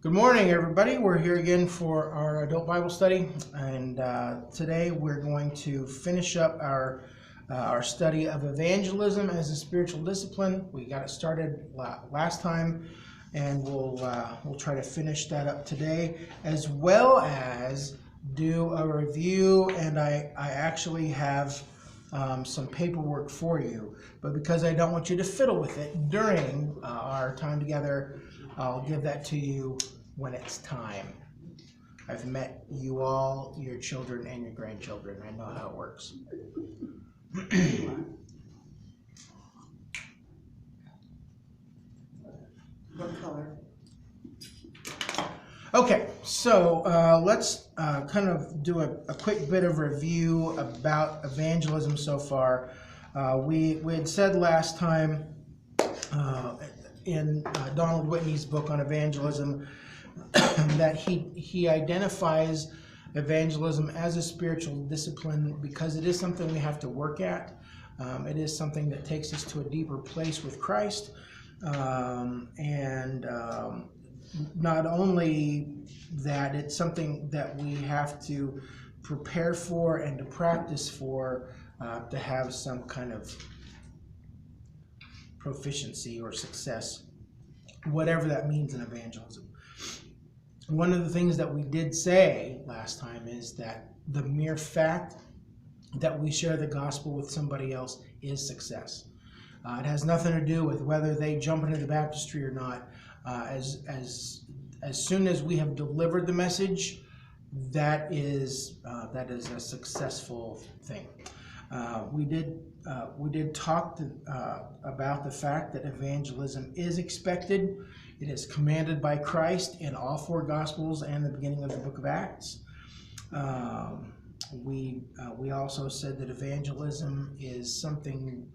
Good morning, everybody. We're here again for our adult Bible study, and today we're going to finish up our study of evangelism as a spiritual discipline. We got it started last time, and we'll try to finish that up today, as well as do a review. And I actually have some paperwork for you, but because I don't want you to fiddle with it during our time together, I'll give that to you when it's time. I've met you all, your children and your grandchildren. I know how it works. What color? Okay, so let's kind of do a quick bit of review about evangelism so far. We had said last time in Donald Whitney's book on evangelism that he identifies evangelism as a spiritual discipline because it is something we have to work at. It is something that takes us to a deeper place with Christ. Not only that, it's something that we have to prepare for and to practice for to have some kind of proficiency or success, whatever that means in evangelism. One of the things that we did say last time is that the mere fact that we share the gospel with somebody else is success. It has nothing to do with whether they jump into the baptistry or not. As soon as we have delivered the message, that is a successful thing. We did talk about the fact that evangelism is expected. It is commanded by Christ in all four Gospels and the beginning of the book of Acts. We also said that evangelism is something,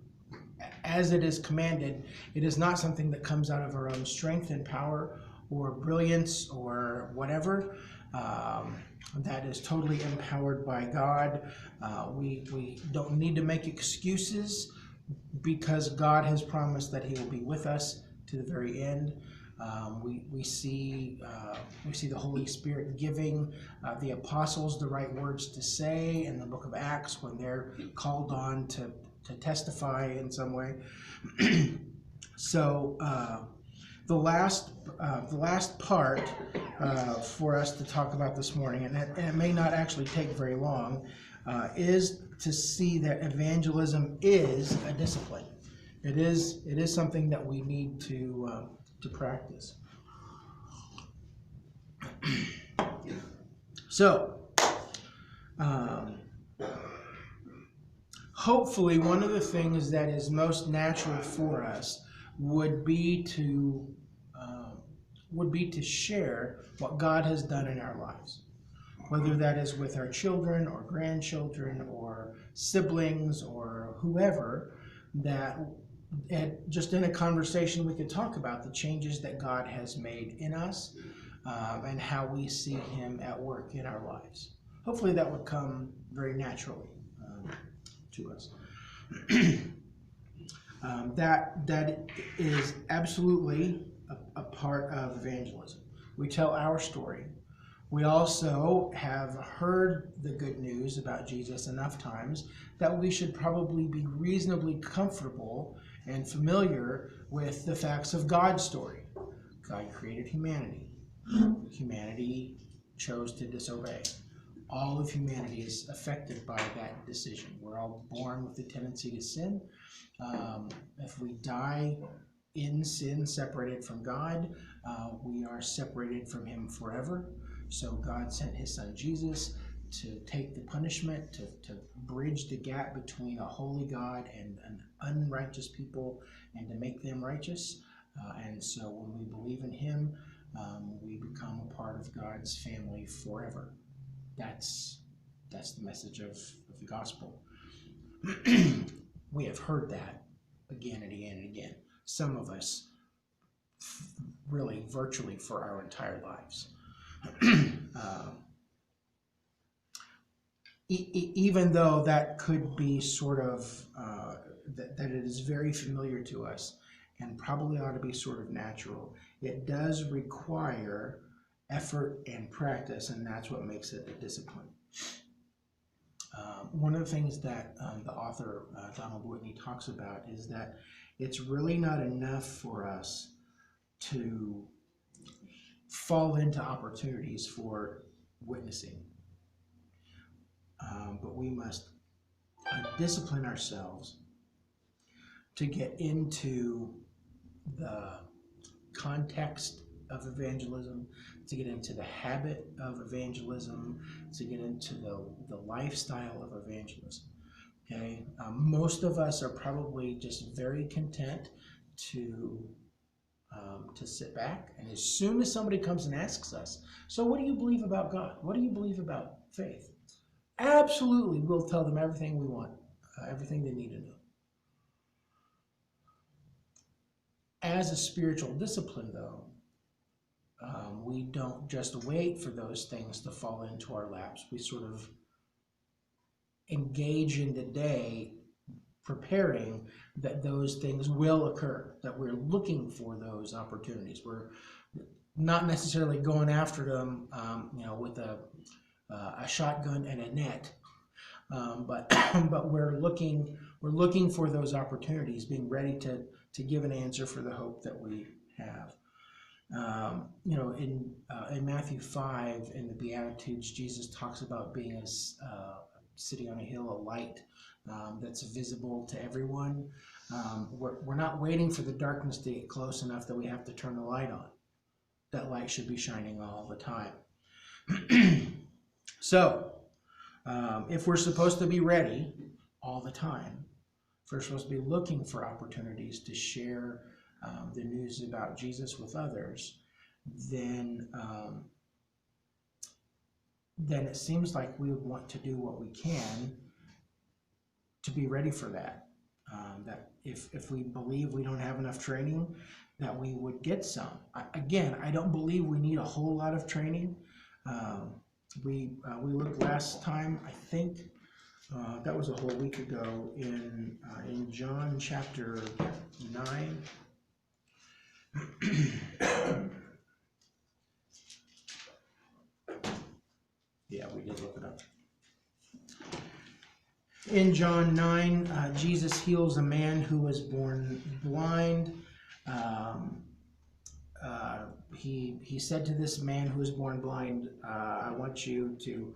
as it is commanded, it is not something that comes out of our own strength and power or brilliance or whatever. That is totally empowered by God. We don't need to make excuses because God has promised that He will be with us to the very end. We see the Holy Spirit giving the apostles the right words to say in the book of Acts when they're called on to testify in some way. So the last part for us to talk about this morning, and it may not actually take very long, is to see that evangelism is a discipline. It is something that we need to practice. So, hopefully, one of the things that is most natural for us would be to share what God has done in our lives, whether that is with our children or grandchildren or siblings or whoever, that just in a conversation we could talk about the changes that God has made in us and how we see Him at work in our lives. Hopefully that would come very naturally to us. That is absolutely a part of evangelism. We tell our story. We also have heard the good news about Jesus enough times that we should probably be reasonably comfortable and familiar with the facts of God's story. God created humanity. Humanity chose to disobey. All of humanity is affected by that decision. We're all born with the tendency to sin. If we die in sin, separated from God, we are separated from Him forever. So God sent His Son Jesus to take the punishment, to bridge the gap between a holy God and an unrighteous people, and to make them righteous. And so when we believe in Him, we become a part of God's family forever. That's the message of the gospel. We have heard that again and again and again. Some of us really virtually for our entire lives. Even though that could be sort of, that it is very familiar to us and probably ought to be sort of natural, it does require effort and practice, and that's what makes it a discipline. One of the things that the author Donald Whitney talks about is that it's really not enough for us to fall into opportunities for witnessing, but we must discipline ourselves to get into the context of evangelism, to get into the habit of evangelism, to get into the lifestyle of evangelism. Okay, most of us are probably just very content to sit back, and as soon as somebody comes and asks us, so what do you believe about God? What do you believe about faith? Absolutely, we'll tell them everything we want, everything they need to know. As a spiritual discipline, though, we don't just wait for those things to fall into our laps. We sort of engage in the day preparing that those things will occur, that we're looking for those opportunities. We're not necessarily going after them, with a shotgun and a net, but we're looking for those opportunities, being ready to give an answer for the hope that we have. In Matthew 5, in the Beatitudes, Jesus talks about being a city on a hill, a light that's visible to everyone. We're not waiting for the darkness to get close enough that we have to turn the light on. That light should be shining all the time. So, if we're supposed to be ready all the time, if we're supposed to be looking for opportunities to share the news about Jesus with others, then it seems like we would want to do what we can to be ready for that. That if we believe we don't have enough training, that we would get some. Again, I don't believe we need a whole lot of training. We looked last time, I think, that was a whole week ago, in John chapter 9. Yeah, we did look it up. In John 9, Jesus heals a man who was born blind. He said to this man who was born blind, I want you to,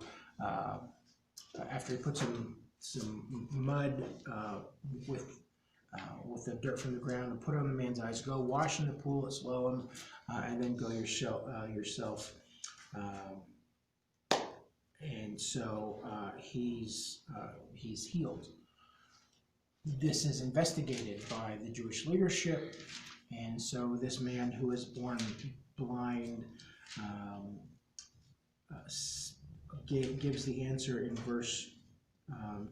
after he put some mud with the dirt from the ground and put it on the man's eyes, go wash in the pool at Siloam, and then go yourself. And so he's healed. This is investigated by the Jewish leadership, and so this man who is born blind gives the answer in verse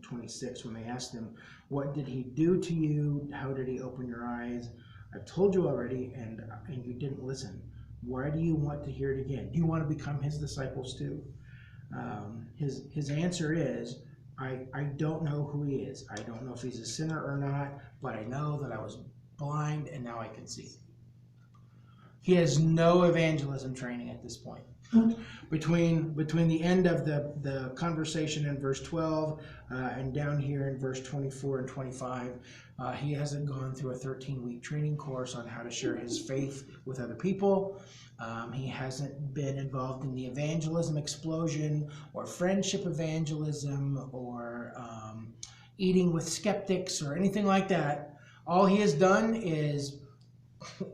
26 when they asked him, "What did he do to you? How did he open your eyes? I've told you already, and you didn't listen. Why do you want to hear it again? Do you want to become his disciples too?" His answer is, I don't know who he is. I don't know if he's a sinner or not, but I know that I was blind and now I can see. He has no evangelism training at this point. Between the end of the conversation in verse 12 and down here in verse 24 and 25, he hasn't gone through a 13-week training course on how to share his faith with other people. He hasn't been involved in the evangelism explosion or friendship evangelism or eating with skeptics or anything like that. All he has done is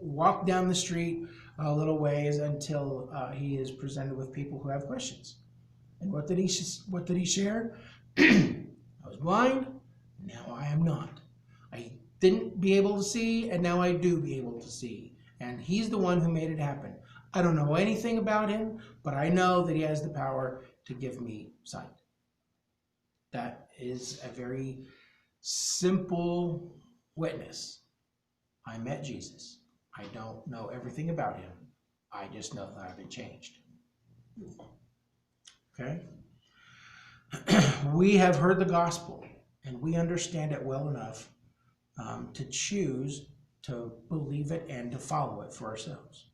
walk down the street a little ways until he is presented with people who have questions. And what did he share? I was blind, now I am not. I didn't be able to see, and now I do be able to see. And he's the one who made it happen. I don't know anything about him, but I know that he has the power to give me sight. That is a very simple witness. I met Jesus. I don't know everything about him. I just know that I've been changed. Okay? We have heard the gospel, and we understand it well enough to choose to believe it and to follow it for ourselves.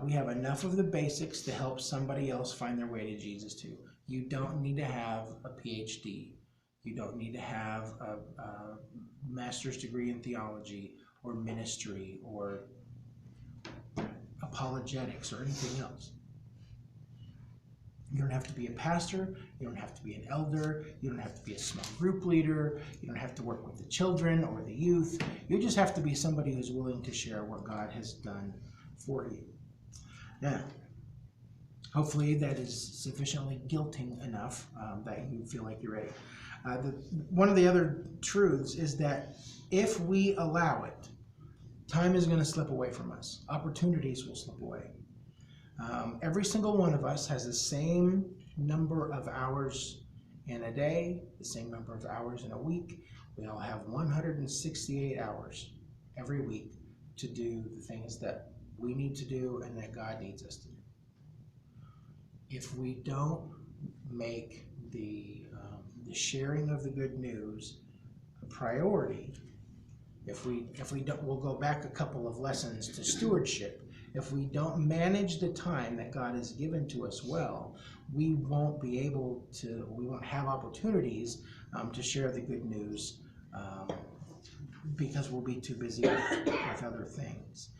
We have enough of the basics to help somebody else find their way to Jesus too. You don't need to have a PhD. You don't need to have a master's degree in theology or ministry or apologetics or anything else. You don't have to be a pastor. You don't have to be an elder. You don't have to be a small group leader. You don't have to work with the children or the youth. You just have to be somebody who's willing to share what God has done for you. Now, hopefully that is sufficiently guilting enough that you feel like you're ready. One of the other truths is that if we allow it, time is going to slip away from us. Opportunities will slip away. Every single one of us has the same number of hours in a day, the same number of hours in a week. We all have 168 hours every week to do the things that we need to do and that God needs us to do. If we don't make the sharing of the good news a priority, if we don't, we'll go back a couple of lessons to stewardship. If we don't manage the time that God has given to us well, we won't have opportunities to share the good news because we'll be too busy with other things.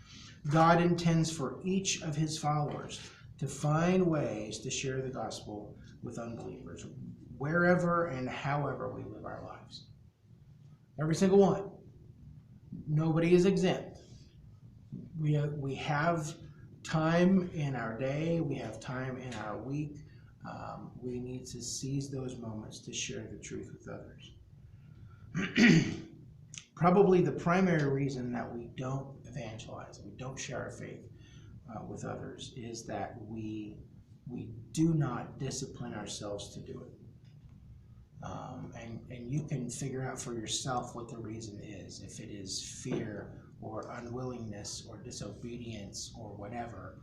God intends for each of his followers to find ways to share the gospel with unbelievers, wherever and however we live our lives. Every single one. Nobody is exempt. We have time in our day. We have time in our week. We need to seize those moments to share the truth with others. Probably the primary reason that we don't evangelize, we don't share our faith with others, is that we do not discipline ourselves to do it. And you can figure out for yourself what the reason is. If it is fear or unwillingness or disobedience or whatever,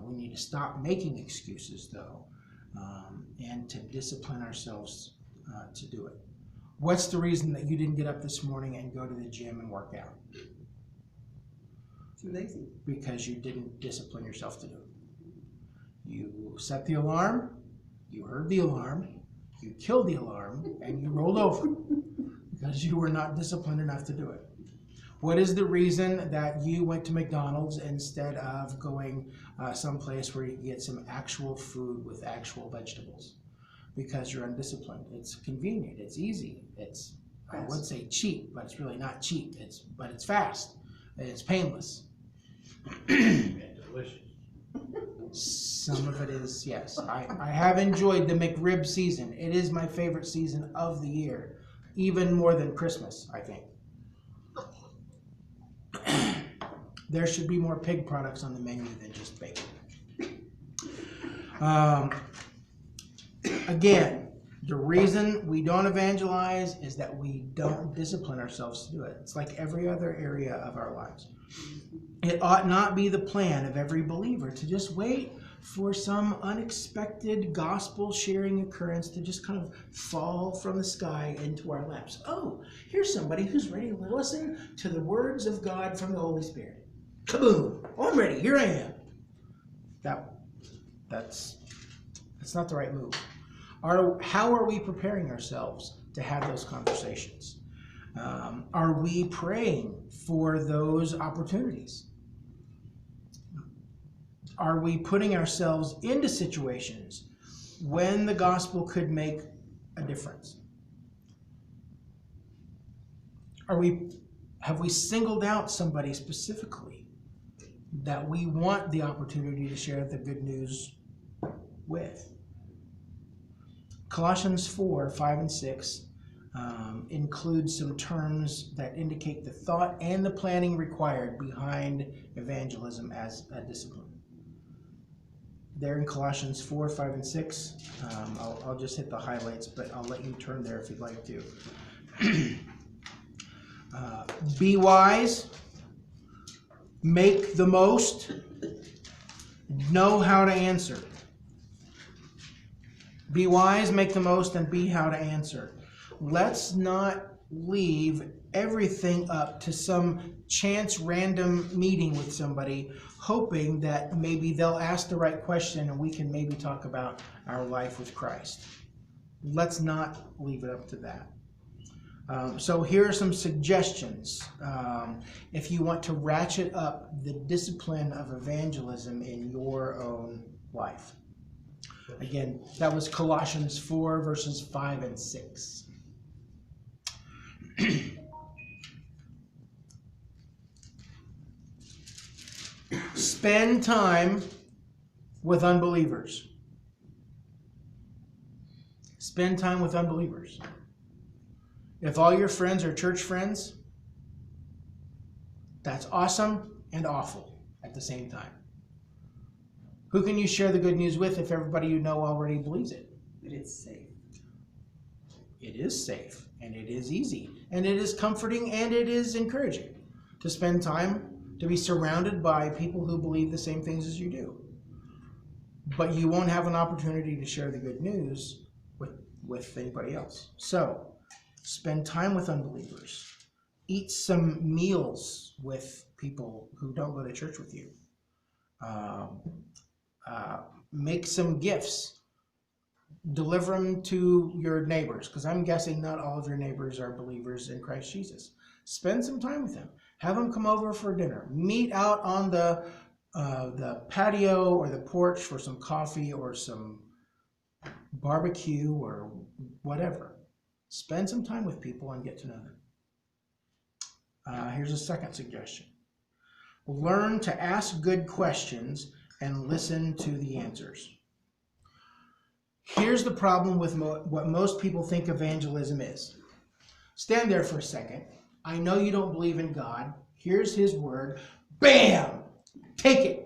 we need to stop making excuses though, and to discipline ourselves to do it. What's the reason that you didn't get up this morning and go to the gym and work out? Too lazy. Because you didn't discipline yourself to do it. You set the alarm, you heard the alarm, you killed the alarm, and you rolled over because you were not disciplined enough to do it. What is the reason that you went to McDonald's instead of going someplace where you get some actual food with actual vegetables? Because you're undisciplined. It's convenient. It's easy. It's, I would say cheap, but it's really not cheap. But it's fast. It's painless. And delicious. Some of it is, yes. I have enjoyed the McRib season. It is my favorite season of the year, even more than Christmas, I think. There should be more pig products on the menu than just bacon. Again, the reason we don't evangelize is that we don't discipline ourselves to do it. It's like every other area of our lives. It ought not be the plan of every believer to just wait for some unexpected gospel sharing occurrence to just kind of fall from the sky into our laps. Oh, here's somebody who's ready to listen to the words of God from the Holy Spirit. Kaboom! Oh, I'm ready. Here I am. That's not the right move. How are we preparing ourselves to have those conversations? Are we praying for those opportunities? Are we putting ourselves into situations when the gospel could make a difference? Have we singled out somebody specifically that we want the opportunity to share the good news with? Colossians 4, 5, and 6 include some terms that indicate the thought and the planning required behind evangelism as a discipline. There in Colossians 4, 5, and 6, I'll just hit the highlights, but I'll let you turn there if you'd like to. Be wise, make the most, know how to answer. Be wise, make the most, and be how to answer. Let's not leave everything up to some chance random meeting with somebody, hoping that maybe they'll ask the right question and we can maybe talk about our life with Christ. Let's not leave it up to that. So here are some suggestions if you want to ratchet up the discipline of evangelism in your own life. Again, that was Colossians 4, verses 5 and 6. Spend time with unbelievers. Spend time with unbelievers. If all your friends are church friends, that's awesome and awful at the same time. Who can you share the good news with if everybody you know already believes it? But it's safe. It is safe, and it is easy, and it is comforting, and it is encouraging to spend time to be surrounded by people who believe the same things as you do. But you won't have an opportunity to share the good news with anybody else. So, spend time with unbelievers. Eat some meals with people who don't go to church with you. Make some gifts. Deliver them to your neighbors, because I'm guessing not all of your neighbors are believers in Christ Jesus. Spend some time with them. Have them come over for dinner. Meet out on the patio or the porch for some coffee or some barbecue or whatever. Spend some time with people and get to know them. Here's a second suggestion. Learn to ask good questions and listen to the answers. Here's the problem with what most people think evangelism is. Stand there for a second. I know you don't believe in God. Here's his word. Bam! Take it.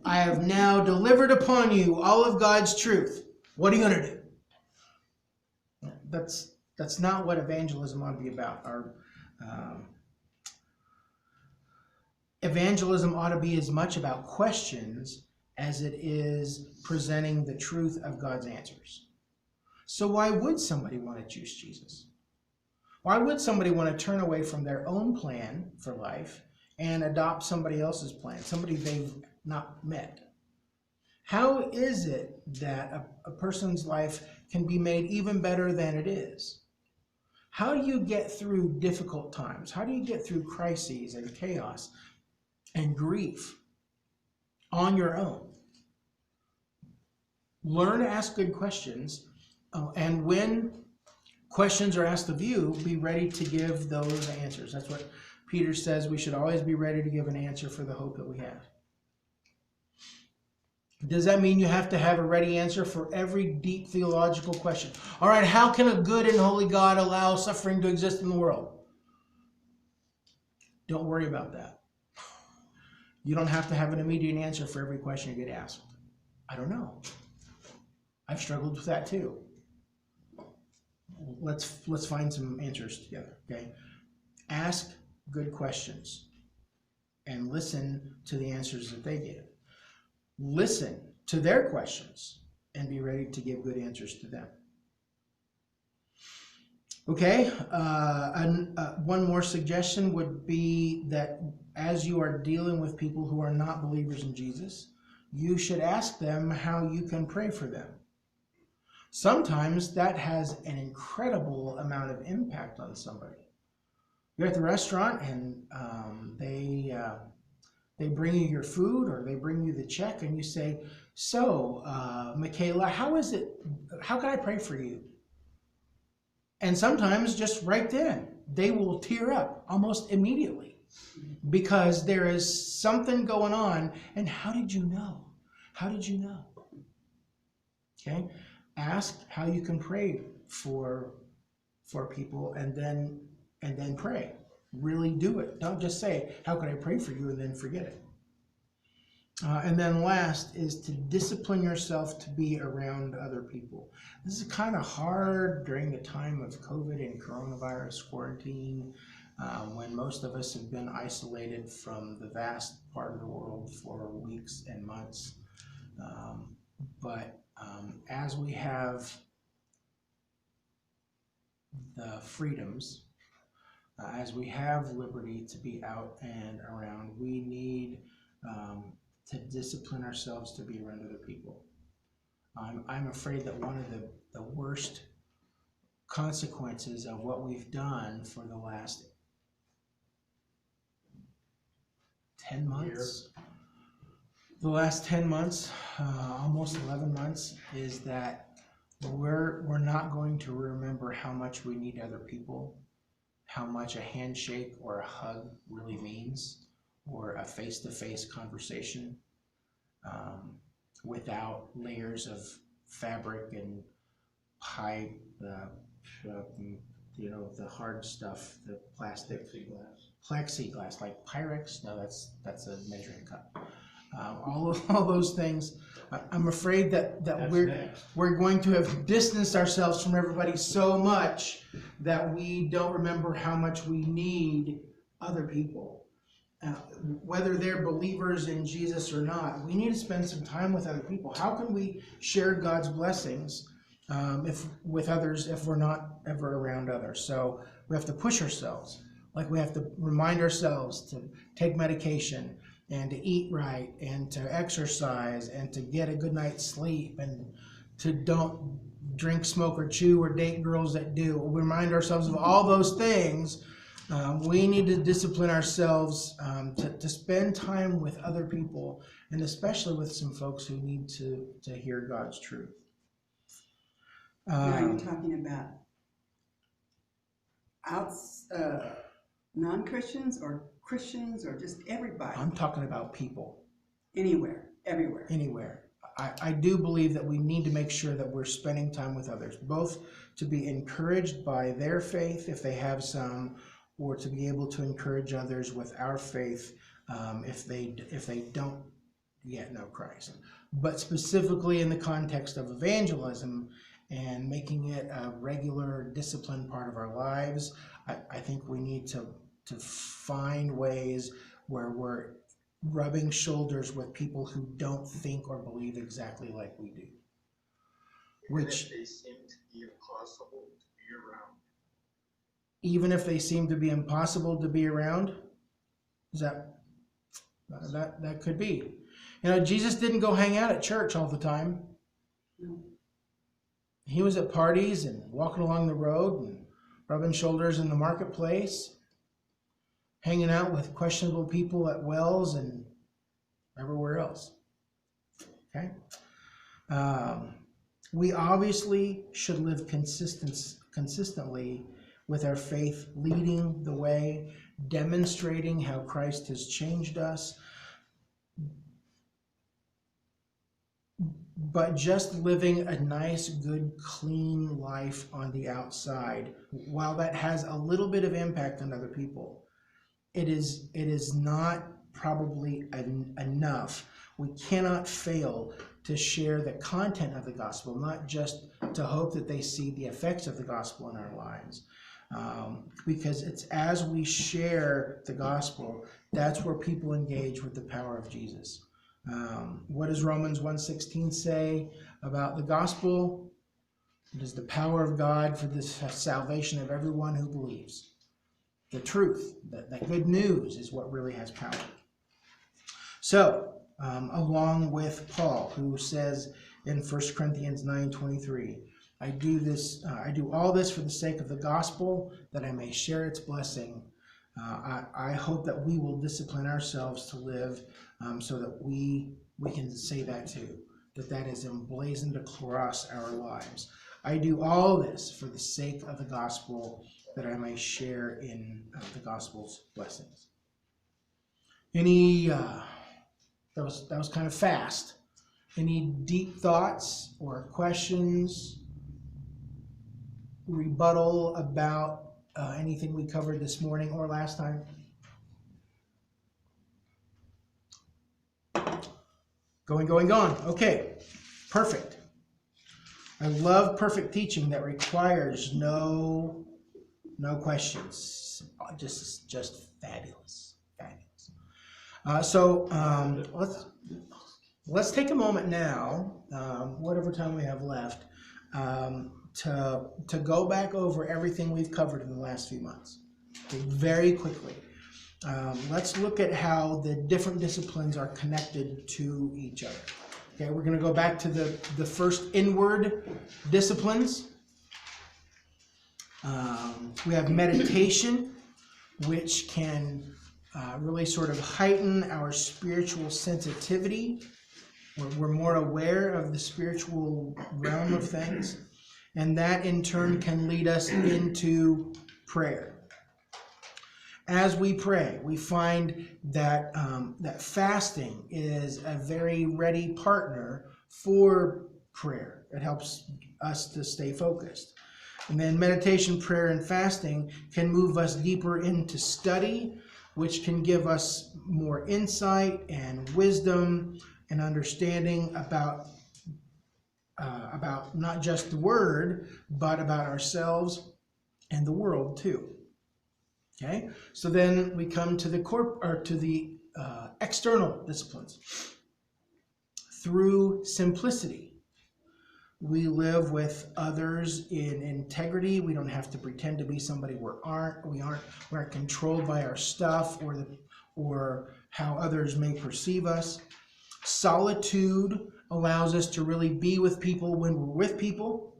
I have now delivered upon you all of God's truth. What are you going to do? That's not what evangelism ought to be about. Evangelism ought to be as much about questions as it is presenting the truth of God's answers. So why would somebody want to choose Jesus? Why would somebody want to turn away from their own plan for life and adopt somebody else's plan, somebody they've not met? How is it that a person's life can be made even better than it is? How do you get through difficult times? How do you get through crises and chaos and grief on your own? Learn to ask good questions, and when questions are asked of you, be ready to give those answers. That's what Peter says. We should always be ready to give an answer for the hope that we have. Does that mean you have to have a ready answer for every deep theological question? All right, how can a good and holy God allow suffering to exist in the world? Don't worry about that. You don't have to have an immediate answer for every question you get asked. I don't know. I've struggled with that too. Let's find some answers together, okay? Ask good questions and listen to the answers that they give. Listen to their questions and be ready to give good answers to them. Okay, one more suggestion would be that as you are dealing with people who are not believers in Jesus, you should ask them how you can pray for them. Sometimes that has an incredible amount of impact on somebody. You're at the restaurant and they bring you your food or they bring you the check and you say, so, Michaela, how can I pray for you? And sometimes just right then, they will tear up almost immediately because there is something going on. And how did you know? How did you know? Okay? Ask how you can pray for people and then pray. Really do it. Don't just say, how can I pray for you, and then forget it. And then last is to discipline yourself to be around other people. This is kind of hard during the time of COVID and coronavirus quarantine, when most of us have been isolated from the vast part of the world for weeks and months. But as we have the freedoms, as we have liberty to be out and around, we need to discipline ourselves to be around other people. I'm afraid that one of the worst consequences of what we've done for the last 10 months, the last 10 months, almost 11 months, is that we're not going to remember how much we need other people, how much a handshake or a hug really means, or a face-to-face conversation without layers of fabric and pipe, the hard stuff, the plastic, plexiglass, like Pyrex. No, that's a measuring cup. All those things. I'm afraid that we're going to have distanced ourselves from everybody so much that we don't remember how much we need other people. Whether they're believers in Jesus or not, we need to spend some time with other people. How can we share God's blessings with others if we're not ever around others? So we have to push ourselves. Like we have to remind ourselves to take medication and to eat right and to exercise and to get a good night's sleep and to don't drink, smoke, or chew or date girls that do. We remind ourselves of all those things. We need to discipline ourselves to spend time with other people, and especially with some folks who need to hear God's truth. Now you're talking about non-Christians or Christians or just everybody? I'm talking about people. Anywhere, everywhere. Anywhere. I do believe that we need to make sure that we're spending time with others, both to be encouraged by their faith if they have some, or to be able to encourage others with our faith if they don't yet know Christ. But specifically in the context of evangelism and making it a regular, disciplined part of our lives, I think we need to find ways where we're rubbing shoulders with people who don't think or believe exactly like we do. Which they seem to be impossible to be around. Even if they seem to be impossible to be around, is that could be. Jesus didn't go hang out at church all the time. No. He was at parties and walking along the road and rubbing shoulders in the marketplace, hanging out with questionable people at wells and everywhere else. Okay? We obviously should live consistently with our faith, leading the way, demonstrating how Christ has changed us. But just living a nice, good, clean life on the outside, while that has a little bit of impact on other people, it is not probably enough. We cannot fail to share the content of the gospel, not just to hope that they see the effects of the gospel in our lives. Because it's as we share the gospel, that's where people engage with the power of Jesus. What does Romans 1:16 say about the gospel? It is the power of God for the salvation of everyone who believes. The truth, that good news, is what really has power. So, along with Paul, who says in 1 Corinthians 9:23, I do all this for the sake of the gospel, that I may share its blessing. I hope that we will discipline ourselves to live so that we can say that too, that is emblazoned across our lives. I do all this for the sake of the gospel, that I may share in the gospel's blessings. That was kind of fast. Any deep thoughts or questions, rebuttal about anything we covered this morning or last time? Going. Okay, perfect. I love perfect teaching that requires no questions. Just fabulous. So let's take a moment now, whatever time we have left, to go back over everything we've covered in the last few months. Okay, very quickly. Let's look at how the different disciplines are connected to each other. Okay, we're going to go back to the first inward disciplines. We have meditation, which can really sort of heighten our spiritual sensitivity. We're more aware of the spiritual realm of things. And that in turn can lead us into prayer. As we pray, we find that that fasting is a very ready partner for prayer. It helps us to stay focused. And then meditation, prayer, and fasting can move us deeper into study, which can give us more insight and wisdom and understanding about not just the Word, but about ourselves and the world too. Okay, so then we come to the external disciplines. Through simplicity, we live with others in integrity. We don't have to pretend to be somebody we aren't controlled by our stuff or how others may perceive us. Solitude allows us to really be with people when we're with people.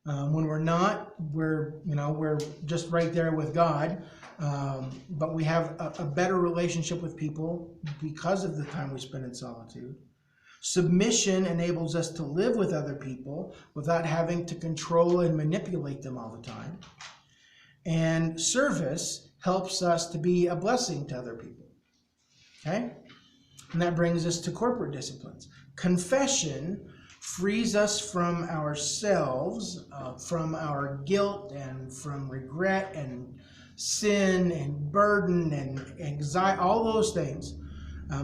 When we're not, we're just right there with God. But we have a better relationship with people because of the time we spend in solitude. Submission enables us to live with other people without having to control and manipulate them all the time. And service helps us to be a blessing to other people. Okay? And that brings us to corporate disciplines. Confession frees us from ourselves, from our guilt and from regret and sin and burden and anxiety, all those things.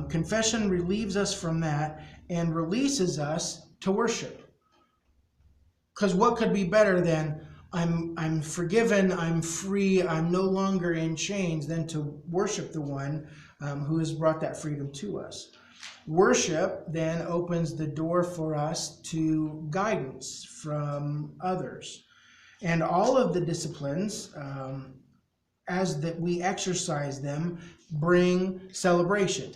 Confession relieves us from that and releases us to worship. Because what could be better than I'm forgiven, I'm free, I'm no longer in chains, than to worship the one who has brought that freedom to us. Worship then opens the door for us to guidance from others. And all of the disciplines, as that we exercise them, bring celebration.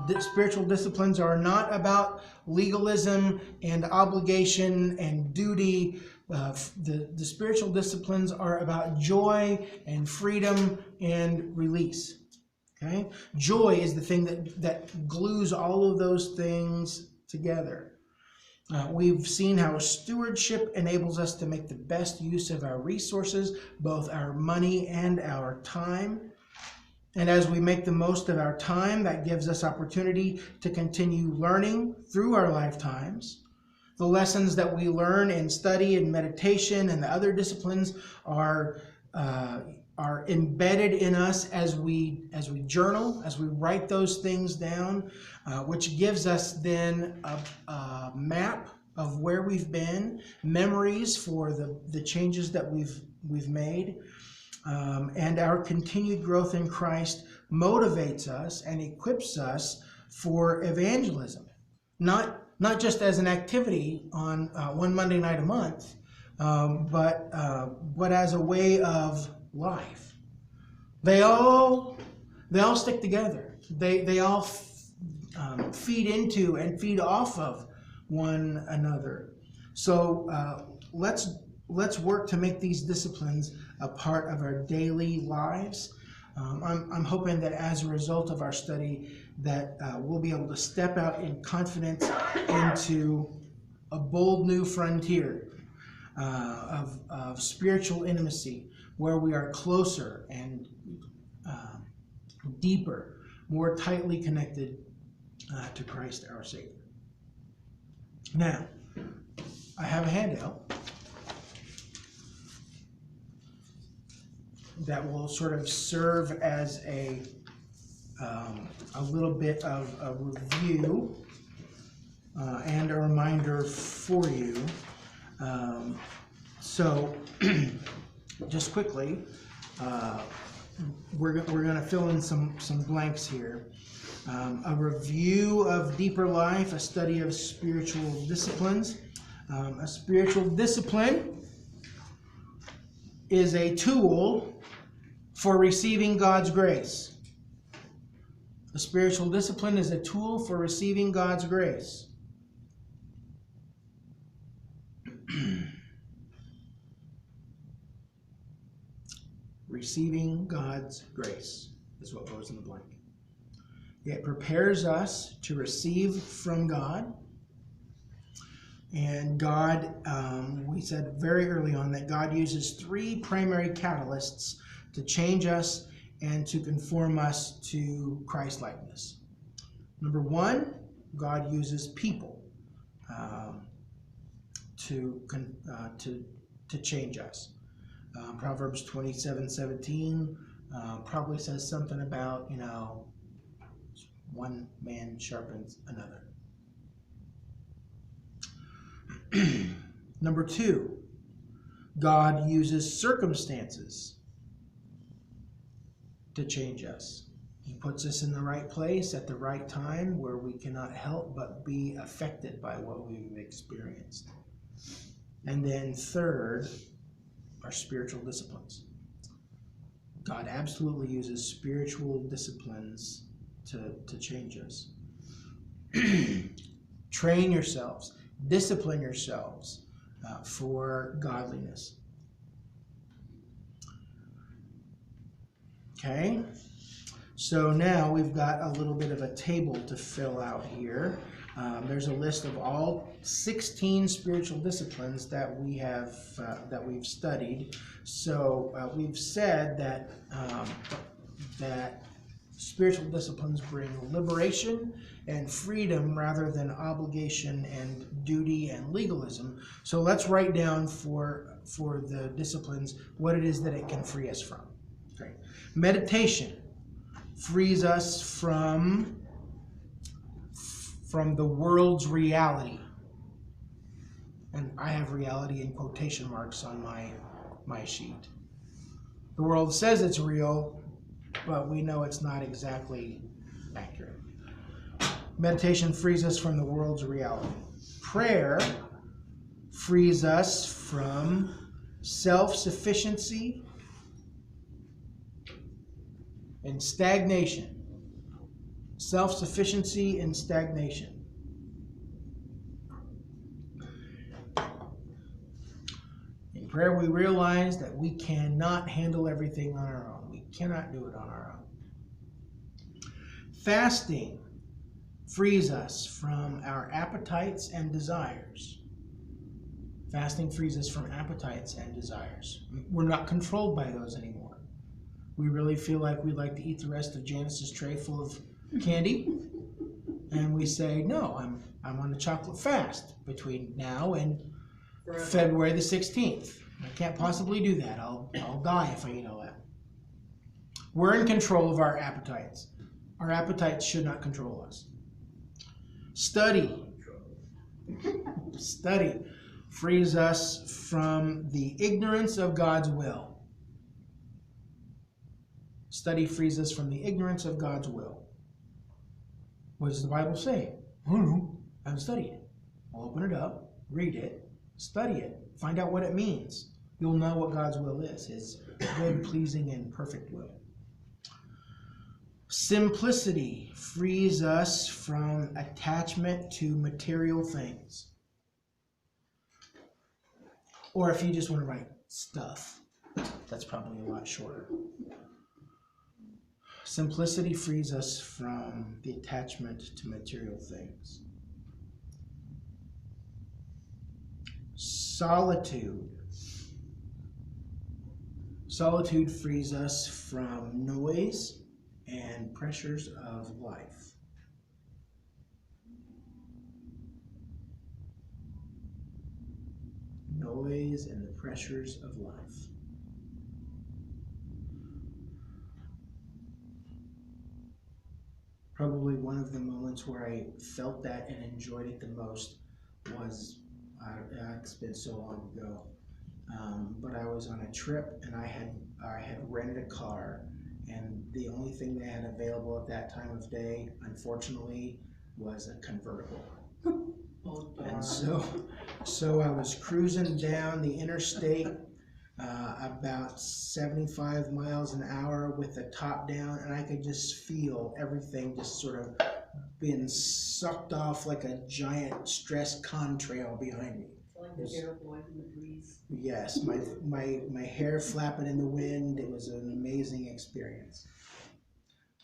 The spiritual disciplines are not about legalism and obligation and duty. The spiritual disciplines are about joy and freedom and release. Okay? Joy is the thing that glues all of those things together. We've seen how stewardship enables us to make the best use of our resources, both our money and our time. And as we make the most of our time, that gives us opportunity to continue learning through our lifetimes. The lessons that we learn in study and meditation and the other disciplines are embedded in us as we journal, as we write those things down, which gives us then a map of where we've been, memories for the changes that we've made. And our continued growth in Christ motivates us and equips us for evangelism. Not just as an activity on one Monday night a month, but as a way of life. They all stick together. They all feed into and feed off of one another. So let's work to make these disciplines a part of our daily lives. I'm hoping that as a result of our study that we'll be able to step out in confidence into a bold new frontier of spiritual intimacy, where we are closer and deeper, more tightly connected to Christ our Savior. Now, I have a handout that will sort of serve as a little bit of a review and a reminder for you. So, just quickly, we're going to fill in some blanks here. A review of deeper life, a study of spiritual disciplines. A spiritual discipline is a tool for receiving God's grace. A spiritual discipline is a tool for receiving God's grace. Receiving God's grace is what goes in the blank. It prepares us to receive from God. And God, we said very early on that God uses three primary catalysts to change us and to conform us to Christ-likeness. Number one, God uses people to change us. Proverbs 27:17 probably says something about, one man sharpens another. Number two, God uses circumstances to change us. He puts us in the right place at the right time where we cannot help but be affected by what we've experienced. And then third, our spiritual disciplines. God absolutely uses spiritual disciplines to change us. Train yourselves, discipline yourselves for godliness. Okay, so now we've got a little bit of a table to fill out here. There's a list of all 16 spiritual disciplines that we've studied. So we've said that that spiritual disciplines bring liberation and freedom rather than obligation and duty and legalism. So let's write down for the disciplines what it is that it can free us from. Okay. Meditation frees us from the world's reality. And I have reality in quotation marks on my sheet. The world says it's real, but we know it's not exactly accurate. Meditation frees us from the world's reality. Prayer frees us from self-sufficiency and stagnation. Self-sufficiency and stagnation. In prayer, we realize that we cannot handle everything on our own. We cannot do it on our own. Fasting frees us from our appetites and desires. Fasting frees us from appetites and desires. We're not controlled by those anymore. We really feel like we'd like to eat the rest of Janice's tray full of candy, and we say, no, I'm on a chocolate fast between now and February the 16th. I can't possibly do that. I'll die if I eat all that. We're in control of our appetites. Our appetites should not control us. Study frees us from the ignorance of God's will. Study frees us from the ignorance of God's will. What does the Bible say? I don't know. I haven't studied it. I'll open it up, read it, study it, find out what it means. You'll know what God's will is, His good, pleasing, and perfect will. Simplicity frees us from attachment to material things. Or if you just want to write stuff, that's probably a lot shorter. Simplicity frees us from the attachment to material things. Solitude. Solitude frees us from noise and pressures of life. Noise and the pressures of life. Probably one of the moments where I felt that and enjoyed it the most was, it's been so long ago, but I was on a trip and I had rented a car, and the only thing they had available at that time of day, unfortunately, was a convertible. And so I was cruising down the interstate about 75 miles an hour with the top down, and I could just feel everything just sort of being sucked off like a giant stress contrail behind me. Like the air blowing in the breeze. Yes, my hair flapping in the wind. It was an amazing experience.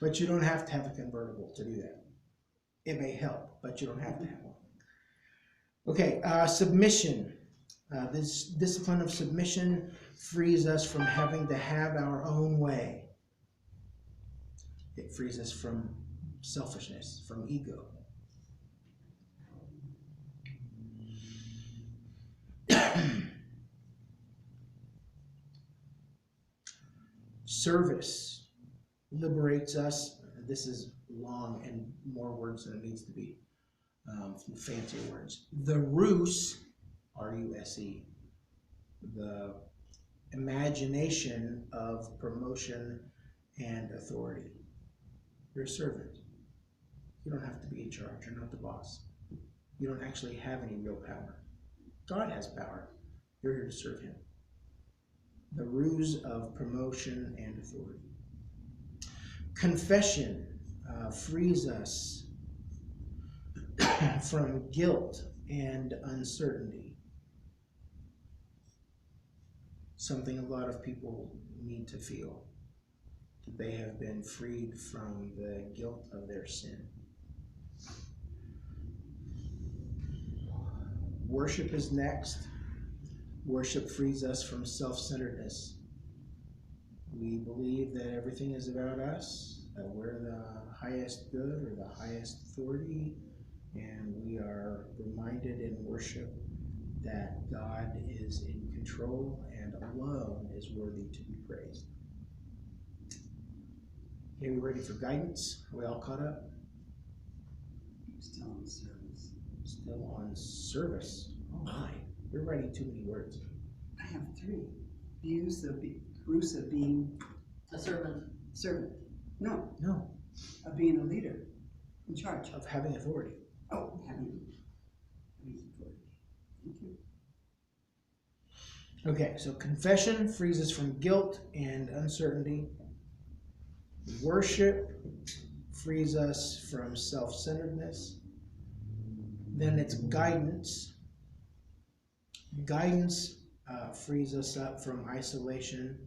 But you don't have to have a convertible to do that. It may help, but you don't have to have one. Okay, submission. This discipline of submission frees us from having to have our own way. It frees us from selfishness, from ego. Service liberates us. This is long and more words than it needs to be. Fancier words. The ruse, R-U-S-E, the imagination of promotion and authority. You're a servant. You don't have to be in charge. You're not the boss. You don't actually have any real power. God has power. You're here to serve him. The ruse of promotion and authority. Confession frees us from guilt and uncertainty. Something a lot of people need to feel, that they have been freed from the guilt of their sin. Worship is next. Worship frees us from self-centeredness. We believe that everything is about us, that we're the highest good or the highest authority, and we are reminded in worship that God is in control and alone is worthy to be praised. Okay, we ready for guidance? Are we all caught up? Still on service. Still on service. Oh my, we're writing too many words. I have 3. Ruse of being A servant. servant. No, No, of being a leader, in charge. of having authority. Oh, having authority. Thank you. Okay, so confession frees us from guilt and uncertainty. Worship frees us from self-centeredness. Then it's guidance. Guidance frees us up from isolation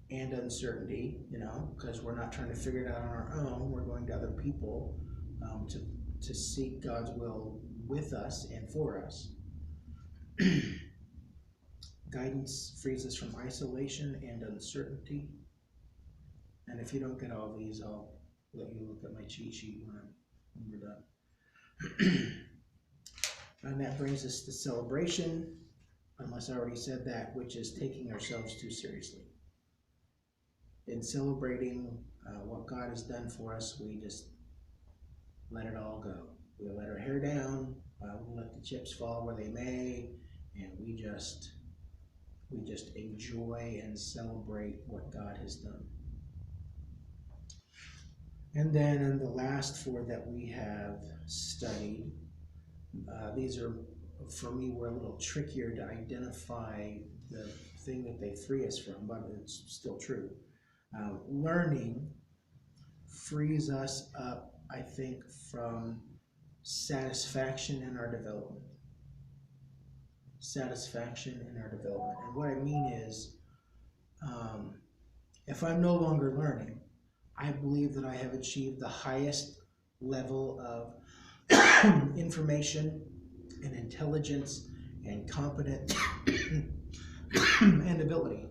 and uncertainty, because we're not trying to figure it out on our own. We're going to other people to seek God's will with us and for us. Guidance frees us from isolation and uncertainty. And if you don't get all these, I'll let you look at my cheat sheet when we're done. And that brings us to celebration, unless I already said that, which is taking ourselves too seriously. In celebrating what God has done for us, we just let it all go. We let our hair down, we let the chips fall where they may, and we just enjoy and celebrate what God has done. And then in the last 4 that we have studied, these are, for me, were a little trickier to identify the thing that they free us from, but it's still true. Learning frees us up, I think, from satisfaction in our development. Satisfaction in our development. And what I mean is, if I'm no longer learning, I believe that I have achieved the highest level of information and intelligence and competence and ability.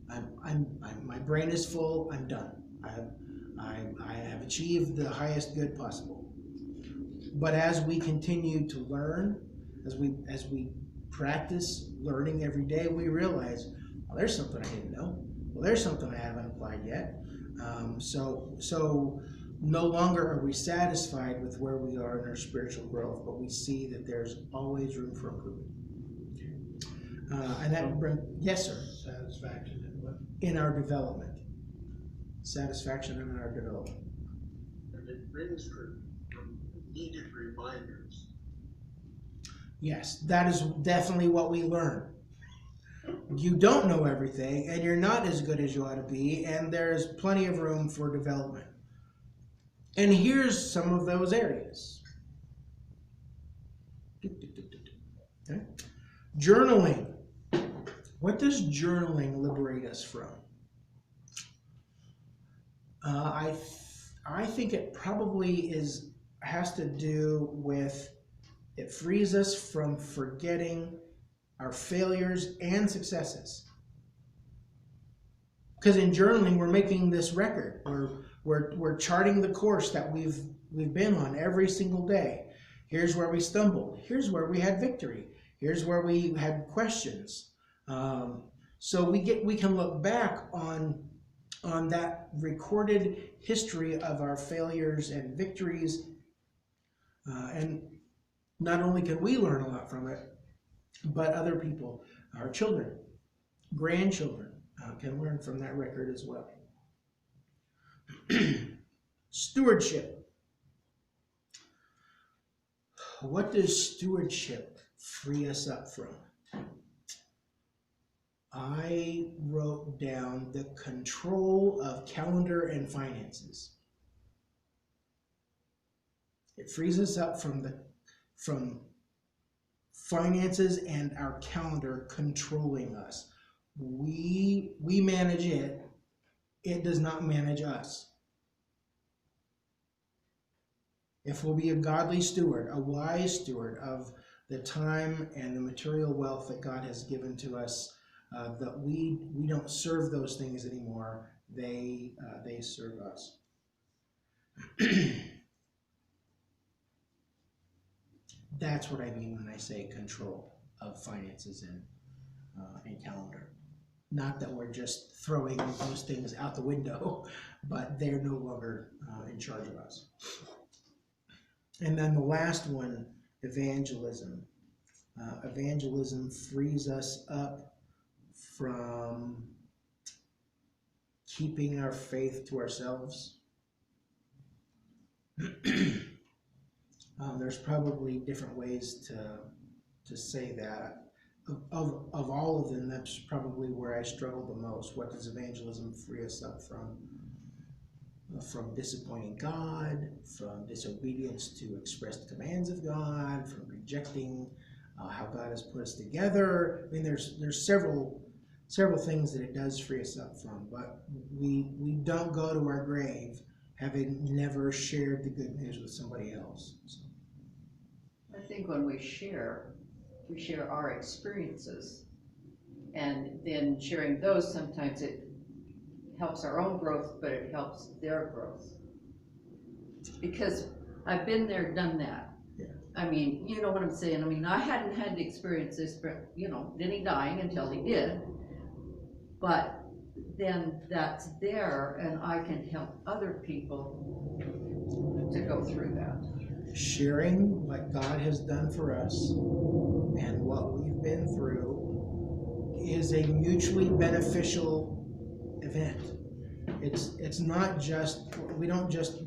My brain is full. I'm done. I have achieved the highest good possible. But as we continue to learn, as we practice learning every day, we realize, well, there's something I didn't know. Well, there's something I haven't applied yet. So no longer are we satisfied with where we are in our spiritual growth, but we see that there's always room for improvement. And that brings, yes, sir. Satisfaction in what? In our development. Satisfaction in our development. And it brings for needed reminders. Yes, that is definitely what we learn. you don't know everything, and you're not as good as you ought to be, and there's plenty of room for development. And here's some of those areas. Okay. Journaling. What does journaling liberate us from? I think it probably has to do with, it frees us from forgetting our failures and successes. Because in journaling, we're making this record. We're charting the course that we've been on every single day. Here's where we stumbled. Here's where we had victory. Here's where we had questions. So we can look back on that recorded history of our failures and victories, and not only can we learn a lot from it, but other people, our children, grandchildren, can learn from that record as well. Stewardship. What does stewardship free us up from? I wrote down the control of calendar and finances. It frees us up from finances and our calendar controlling us. We manage it. It does not manage us. If we'll be a godly steward, a wise steward of the time and the material wealth that God has given to us, that we don't serve those things anymore. They serve us. That's what I mean when I say control of finances and calendar. Not that we're just throwing those things out the window, but they're no longer in charge of us. And then the last one, evangelism. Evangelism frees us up from keeping our faith to ourselves. There's probably different ways to say that. Of all of them, that's probably where I struggle the most. What does evangelism free us up from? From disappointing God, from disobedience to expressed commands of God, from rejecting how God has put us together. I mean, there's several things that it does free us up from, but we don't go to our grave having never shared the good news with somebody else. So. I think when we share our experiences, and then sharing those, sometimes it helps our own growth, but it helps their growth. Because I've been there, done that. Yeah. I mean, you know what I'm saying? I mean, I hadn't had to experience this, but, Denny dying until he did. But then that's there, and I can help other people to go through that. Sharing what God has done for us and what we've been through is a mutually beneficial event. It's not just, we don't just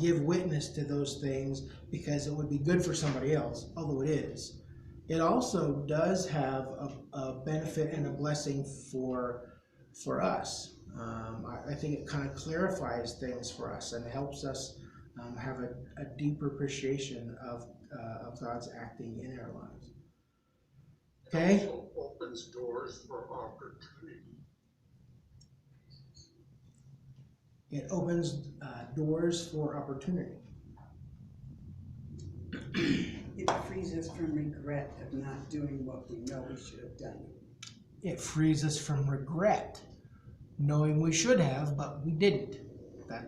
give witness to those things because it would be good for somebody else, although it is. It also does have a benefit and a blessing for us. I think it kind of clarifies things for us and helps us have a deeper appreciation of God's acting in our lives. Okay? It also opens doors for opportunity. It opens doors for opportunity. It frees us from regret of not doing what we know we should have done. It frees us from regret, knowing we should have, but we didn't. That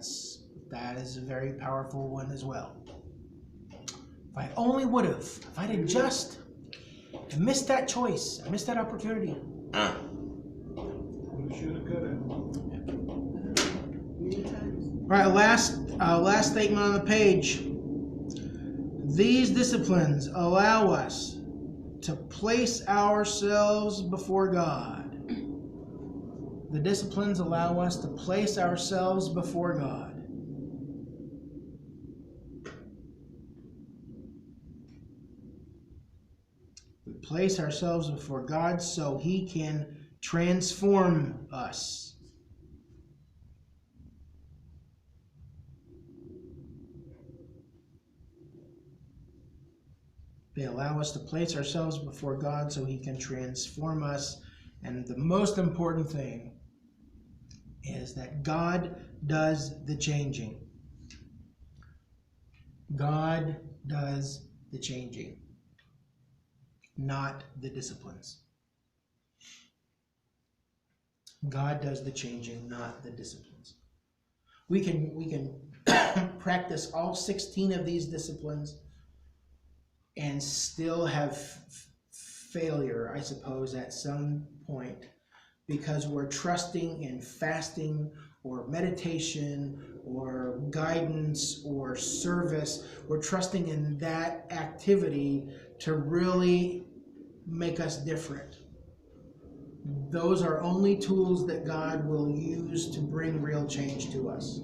is a very powerful one as well. If I only would have, if I'd have just missed that choice, I missed that opportunity. Shoulda, coulda. Many times. All right, last statement on the page. These disciplines allow us to place ourselves before God. The disciplines allow us to place ourselves before God. We place ourselves before God so He can transform us. They allow us to place ourselves before God so He can transform us. And the most important thing is that God does the changing. God does the changing, not the disciplines. God does the changing, not the disciplines. We can practice all 16 of these disciplines and still have failure, I suppose, at some point, because we're trusting in fasting or meditation or guidance or service. We're trusting in that activity to really make us different. Those are only tools that God will use to bring real change to us.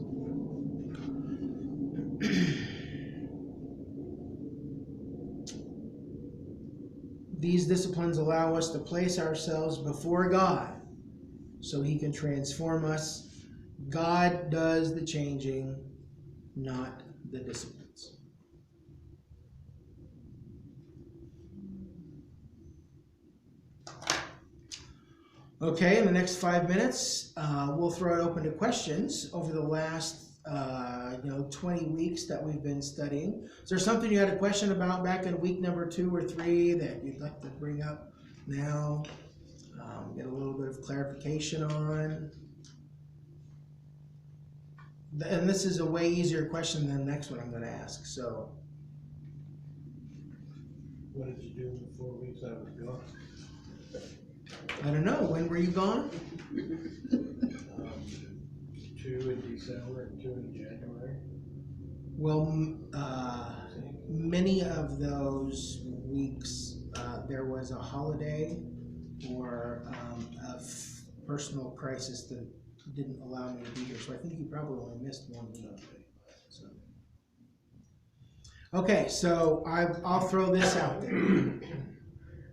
These disciplines allow us to place ourselves before God so He can transform us. God does the changing, not the disciplines. Okay, in the next 5 minutes, we'll throw it open to questions. Over the last 20 weeks that we've been studying, is there something you had a question about back in week number 2 or 3 that you'd like to bring up now? Get a little bit of clarification on? And this is a way easier question than the next one I'm going to ask. So, What did you do in the 4 weeks I was gone? I don't know. When were you gone? 2 in December and 2 in January. Well, many of those weeks there was a holiday or a personal crisis that didn't allow me to be here. So I think you probably only missed 1 week. So. Okay, so I'll throw this out there.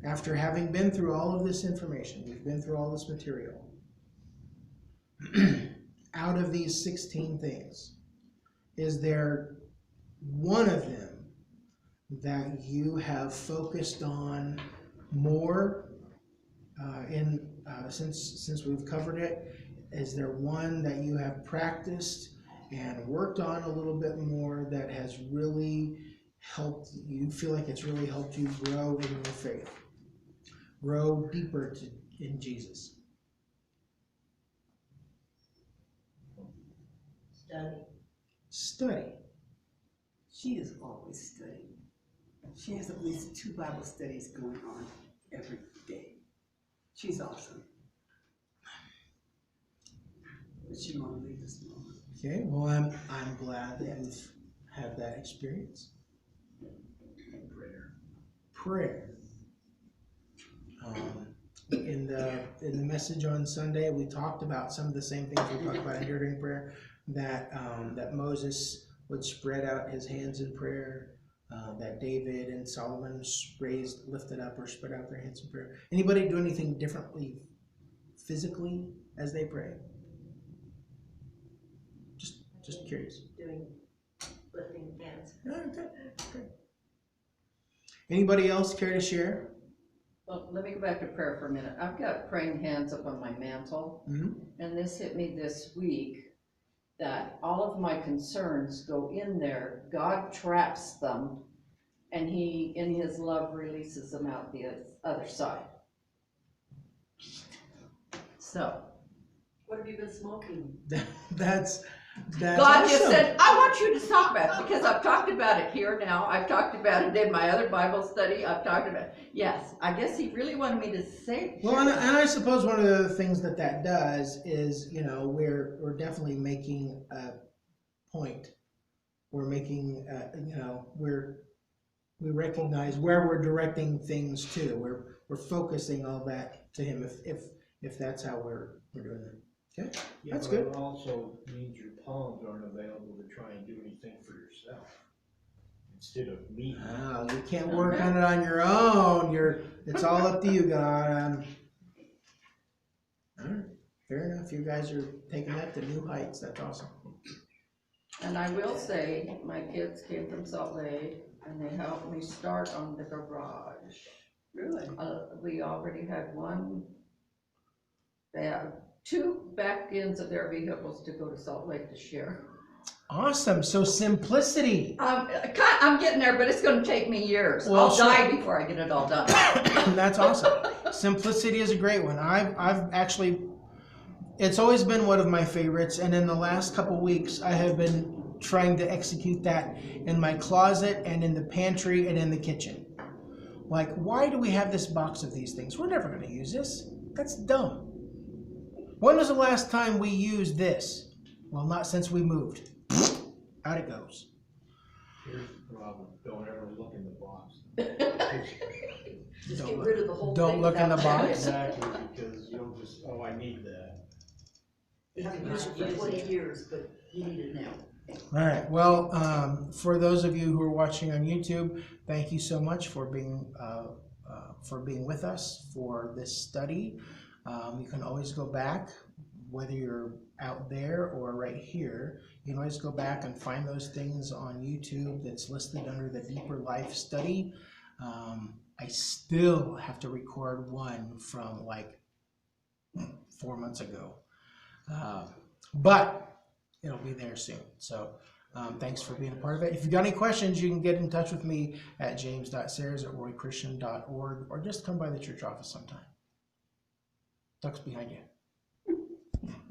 After having been through all of this information, we've been through all this material. Out of these 16 things, is there one of them that you have focused on more since we've covered it? Is there one that you have practiced and worked on a little bit more that has really helped you feel like it's really helped you grow in your faith, grow deeper in Jesus? Study. She is always studying. She has at least 2 Bible studies going on every day. She's awesome. But she won't leave us alone. Okay, well, I'm glad that you've had that experience. Prayer. In the message on Sunday, we talked about some of the same things we talked about during prayer. That Moses would spread out his hands in prayer. That David and Solomon lifted up or spread out their hands in prayer. Anybody do anything differently physically as they pray? Just curious. Lifting hands. Okay. Anybody else care to share? Well, let me go back to prayer for a minute. I've got praying hands up on my mantle, and this hit me this week that all of my concerns go in there. God traps them, and He, in His love, releases them out the other side. So. What have you been smoking? That's God awesome. just said, I want you to talk about it, because I've talked about it here now. I've talked about it in my other Bible study. I've talked about it. Yes, I guess He really wanted me to say it. Well, and I suppose one of the things that does is, we're definitely making a point. We're making, we recognize where we're directing things to. We're focusing all that to Him if that's how we're doing it. Okay, Yeah, that's but good. it also means your palms aren't available to try and do anything for yourself. instead of me. Oh, you can't work on it on your own. It's all up to you, God. All right, fair enough. You guys are taking that to new heights. That's awesome. And I will say, my kids came from Salt Lake and they helped me start on the garage. Really? We already had one, they have 2 back ends of their vehicles to go to Salt Lake to share. Awesome. So simplicity. I'm getting there, but it's gonna take me years. Well, I'll sure. die before I get it all done. That's awesome. Simplicity is a great one. I've actually, it's always been one of my favorites, and in the last couple weeks, I have been trying to execute that in my closet and in the pantry and in the kitchen. Like, why do we have this box of these things? We're never going to use this. That's dumb. When was the last time we used this? Well, not since we moved. Out it goes. Here's the problem, don't ever look in the box. Just Don't get look- rid of the whole thing. don't look in the without- box. Exactly, because you'll just, oh, I need that. You haven't used it for 20 years, but you need it now. All right. Well, for those of you who are watching on YouTube, thank you so much for being with us for this study. You can always go back, whether you're out there or right here. You can always go back and find those things on YouTube that's listed under the Deeper Life Study. I still have to record one from like 4 months ago, but it'll be there soon. So thanks for being a part of it. If you've got any questions, you can get in touch with me at james.sayers@roychristian.org or just come by the church office sometime. Duck's behind you.